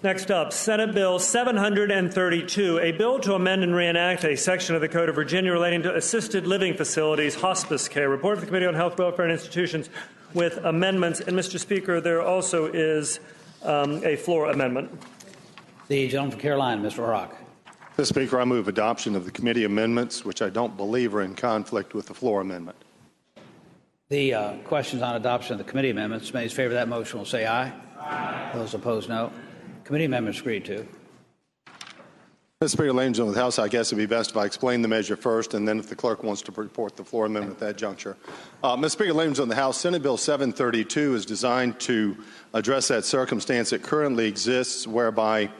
Next up, Senate Bill 732, a bill to amend and reenact a section of the Code of Virginia relating to assisted living facilities, hospice care. Report of the Committee on Health, Welfare, and Institutions with amendments. And, Mr. Speaker, there also is a floor amendment. The gentleman from Carolina, Mr. Rock. Mr. Speaker, I move adoption of the committee amendments, which I don't believe are in conflict with the floor amendment. The questions on adoption of the committee amendments. Those in favor of that motion will say aye. Aye. Those opposed, no. Committee amendments agreed to. Mr. Speaker, ladies and gentlemen of the House, I guess it would be best if I explain the measure first, and then if the clerk wants to report the floor amendment at that juncture. Mr. Speaker, ladies and gentlemen of the House, Senate Bill 732 is designed to address that circumstance that currently exists whereby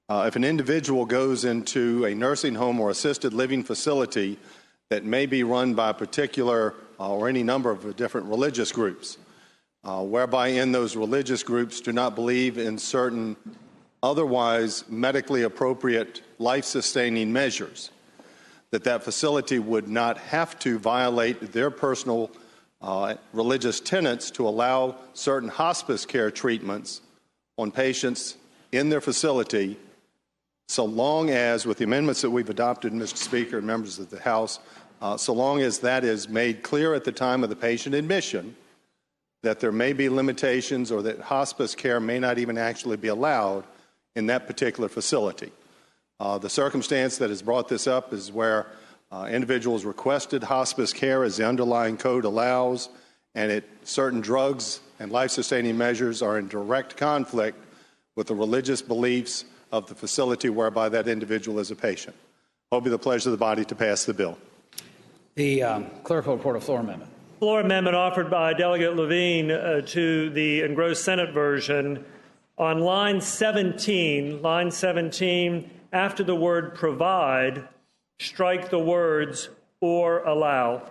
if an individual goes into a nursing home or assisted living facility that may be run by a particular or any number of different religious groups, whereby in those religious groups do not believe in certain otherwise medically appropriate life-sustaining measures, that facility would not have to violate their personal religious tenets to allow certain hospice care treatments on patients in their facility, so long as, with the amendments that we've adopted, Mr. Speaker and members of the House, so long as that is made clear at the time of the patient admission that there may be limitations or that hospice care may not even actually be allowed in that particular facility. The circumstance that has brought this up is where individuals requested hospice care as the underlying code allows, and certain drugs and life-sustaining measures are in direct conflict with the religious beliefs of the facility whereby that individual is a patient. It will be the pleasure of the body to pass the bill. The clerk will report a floor amendment. Floor amendment offered by Delegate Levine to the engrossed Senate version. On line 17, after the word provide, strike the words or allow.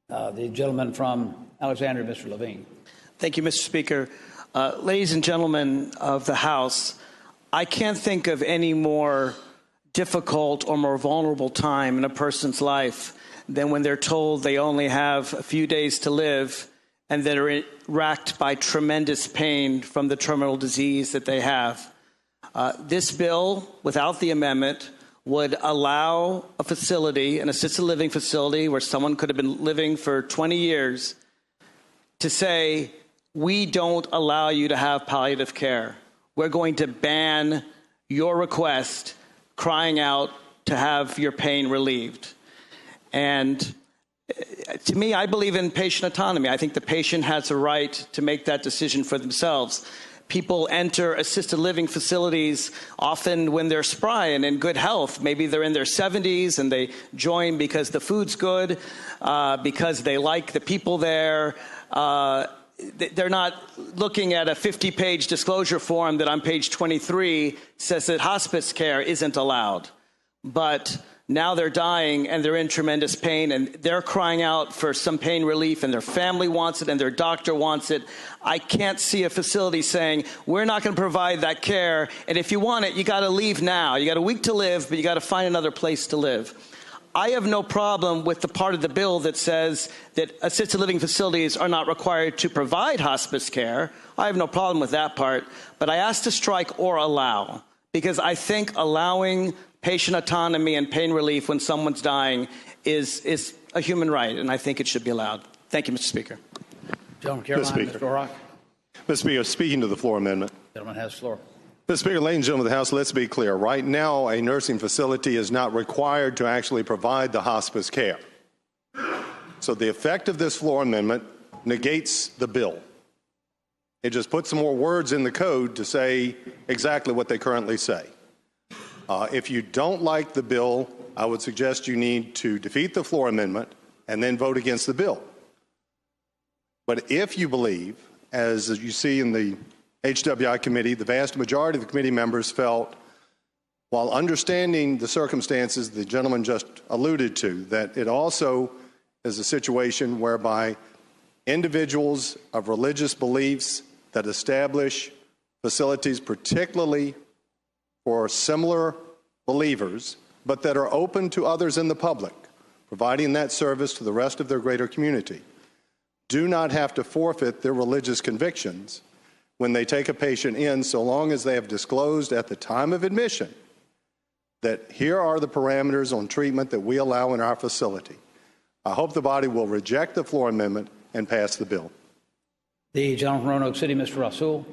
The gentleman from Alexandria, Mr. Levine. Thank you, Mr. Speaker. Ladies and gentlemen of the House, I can't think of any more difficult or more vulnerable time in a person's life than when they're told they only have a few days to live and that are racked by tremendous pain from the terminal disease that they have. This bill, without the amendment, would allow a facility, an assisted living facility where someone could have been living for 20 years, to say, we don't allow you to have palliative care. We're going to ban your request crying out to have your pain relieved. And to me, I believe in patient autonomy. I think the patient has a right to make that decision for themselves. People enter assisted living facilities often when they're spry and in good health. Maybe they're in their 70s and they join because the food's good, because they like the people there. They're not looking at a 50-page disclosure form that on page 23 says that hospice care isn't allowed. But now they're dying and they're in tremendous pain and they're crying out for some pain relief and their family wants it and their doctor wants it. I can't see a facility saying, we're not going to provide that care, and if you want it, you got to leave now. You got a week to live, but you got to find another place to live. I have no problem with the part of the bill that says that assisted living facilities are not required to provide hospice care. I have no problem with that part, but I asked to strike or allow, because I think allowing patient autonomy and pain relief when someone's dying is a human right, and I think it should be allowed. Thank you, Mr. Speaker. Gentleman, Carolina, Mr. Rock. Mr. Speaker, speaking to the floor amendment. Gentleman has the floor. Mr. Speaker, ladies and gentlemen of the House, let's be clear. Right now, a nursing facility is not required to actually provide the hospice care. So the effect of this floor amendment negates the bill. It just puts some more words in the code to say exactly what they currently say. If you don't like the bill, I would suggest you need to defeat the floor amendment and then vote against the bill. But if you believe, as you see in the HWI committee, the vast majority of the committee members felt, while understanding the circumstances the gentleman just alluded to, that it also is a situation whereby individuals of religious beliefs that establish facilities, particularly for similar believers, but that are open to others in the public, providing that service to the rest of their greater community, do not have to forfeit their religious convictions when they take a patient in, so long as they have disclosed at the time of admission that here are the parameters on treatment that we allow in our facility. I hope the body will reject the floor amendment and pass the bill. The gentleman from Roanoke City, Mr. Rasul.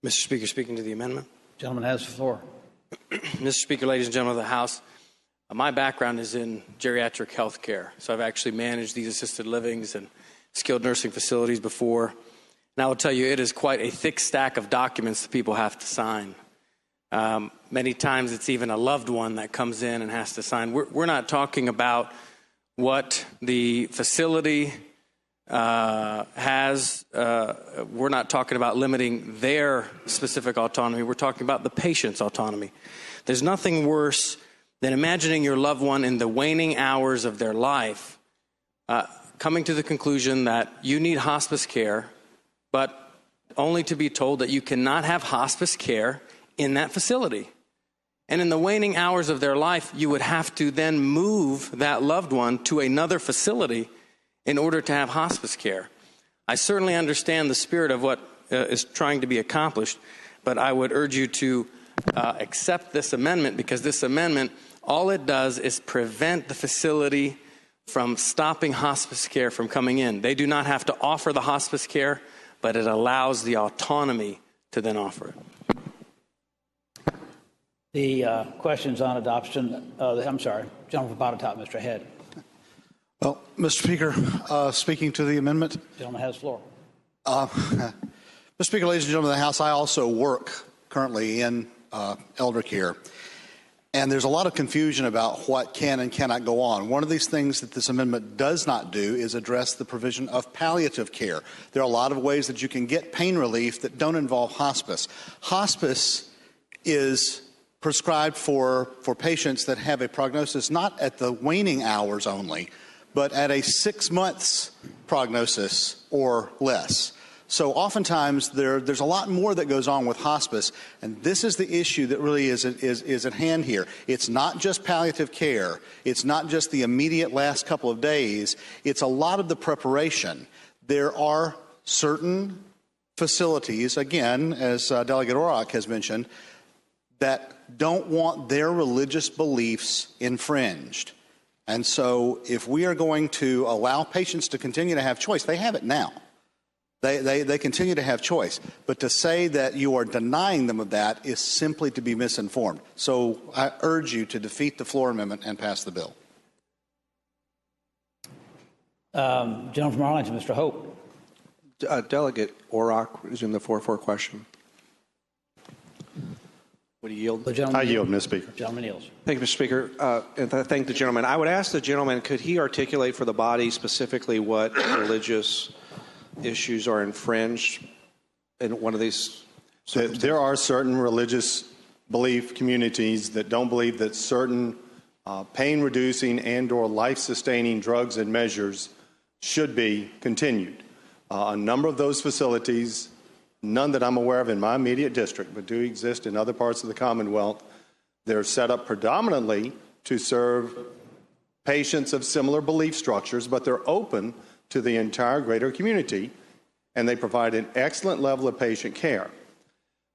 Mr. Speaker, speaking to the amendment. Gentleman has the floor. Mr. Speaker, ladies and gentlemen of the House, my background is in geriatric health care. So I've actually managed these assisted livings and skilled nursing facilities before. And I will tell you, it is quite a thick stack of documents that people have to sign. Many times it's even a loved one that comes in and has to sign. We're not talking about what the facility has. We're not talking about limiting their specific autonomy. We're talking about the patient's autonomy. There's nothing worse than imagining your loved one in the waning hours of their life coming to the conclusion that you need hospice care, but only to be told that you cannot have hospice care in that facility. And in the waning hours of their life, you would have to then move that loved one to another facility in order to have hospice care. I certainly understand the spirit of what is trying to be accomplished, but I would urge you to accept this amendment, because this amendment, all it does is prevent the facility from stopping hospice care from coming in. They do not have to offer the hospice care, but it allows the autonomy to then offer it. The questions on adoption, I'm sorry, gentleman from Botetourt, Mr. Head. Well, Mr. Speaker, speaking to the amendment. Gentleman has the floor. Mr. Speaker, ladies and gentlemen of the House, I also work currently in elder care. And there's a lot of confusion about what can and cannot go on. One of these things that this amendment does not do is address the provision of palliative care. There are a lot of ways that you can get pain relief that don't involve hospice. Hospice is prescribed for patients that have a prognosis not at the waning hours only, but at a 6 months prognosis or less. So oftentimes there's a lot more that goes on with hospice, and this is the issue that really is at hand here. It's not just palliative care. It's not just the immediate last couple of days. It's a lot of the preparation. There are certain facilities, again, as Delegate Orrock has mentioned, that don't want their religious beliefs infringed. And so if we are going to allow patients to continue to have choice, they have it now. They continue to have choice. But to say that you are denying them of that is simply to be misinformed. So I urge you to defeat the floor amendment and pass the bill. Gentleman from Arlington, Mr. Hope. Delegate Orrock, resume the 4-4 question. Would you yield? I yield, Mr. Speaker. Gentleman yields. Thank you, Mr. Speaker. And thank the gentleman. I would ask the gentleman, could he articulate for the body specifically what religious issues are infringed in one of these circumstances? There are certain religious belief communities that don't believe that certain pain-reducing and or life-sustaining drugs and measures should be continued. A number of those facilities, none that I'm aware of in my immediate district, but do exist in other parts of the Commonwealth, they're set up predominantly to serve patients of similar belief structures, but they're open to the entire greater community, and they provide an excellent level of patient care.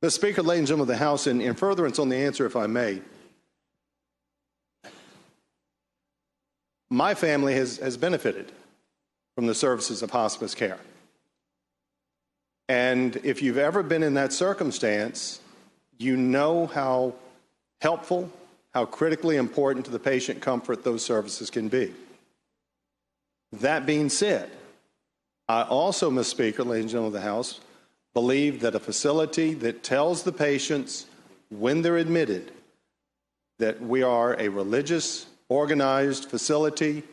Mr. Speaker, ladies and gentlemen of the House, in furtherance on the answer, if I may, my family has benefited from the services of hospice care. And if you've ever been in that circumstance, you know how helpful, how critically important to the patient comfort those services can be. That being said, I also, Mr. Speaker, ladies and gentlemen of the House, believe that a facility that tells the patients when they're admitted that we are a religious, organized facility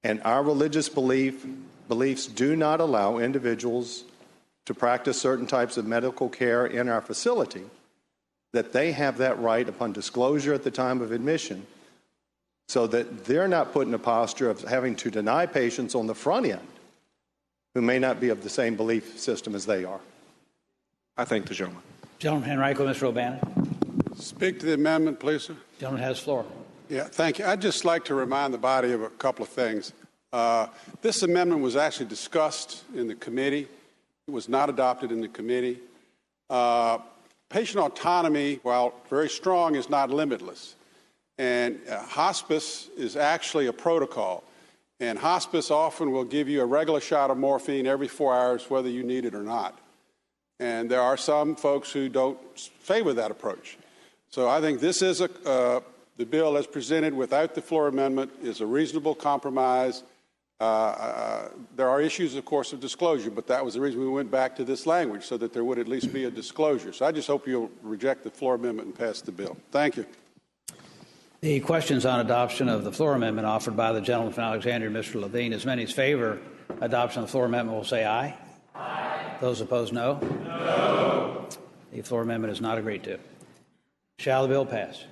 and our religious beliefs do not allow individuals to practice certain types of medical care in our facility, that they have that right upon disclosure at the time of admission, so that they're not put in a posture of having to deny patients on the front end who may not be of the same belief system as they are. I thank the gentleman. Gentleman Henrico, Mr. O'Bannon. Speak to the amendment, please, sir. Gentleman has the floor. Yeah, thank you. I'd just like to remind the body of a couple of things. This amendment was actually discussed in the committee, It was not adopted in the committee. Patient autonomy, while very strong, is not limitless. And hospice is actually a protocol. And hospice often will give you a regular shot of morphine every 4 hours, whether you need it or not. And there are some folks who don't favor that approach. So I think this is the bill as presented without the floor amendment is a reasonable compromise. There are issues, of course, of disclosure, but that was the reason we went back to this language, so that there would at least be a disclosure. So I just hope you'll reject the floor amendment and pass the bill. Thank you. The questions on adoption of the floor amendment offered by the gentleman from Alexandria, Mr. Levine. As many as favor adoption of the floor amendment will say aye. Aye. Those opposed, no. No. The floor amendment is not agreed to. Shall the bill pass?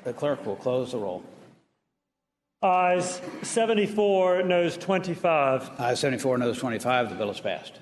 The clerk will close the roll. Ayes 74, noes 25. Ayes 74, noes 25. The bill is passed.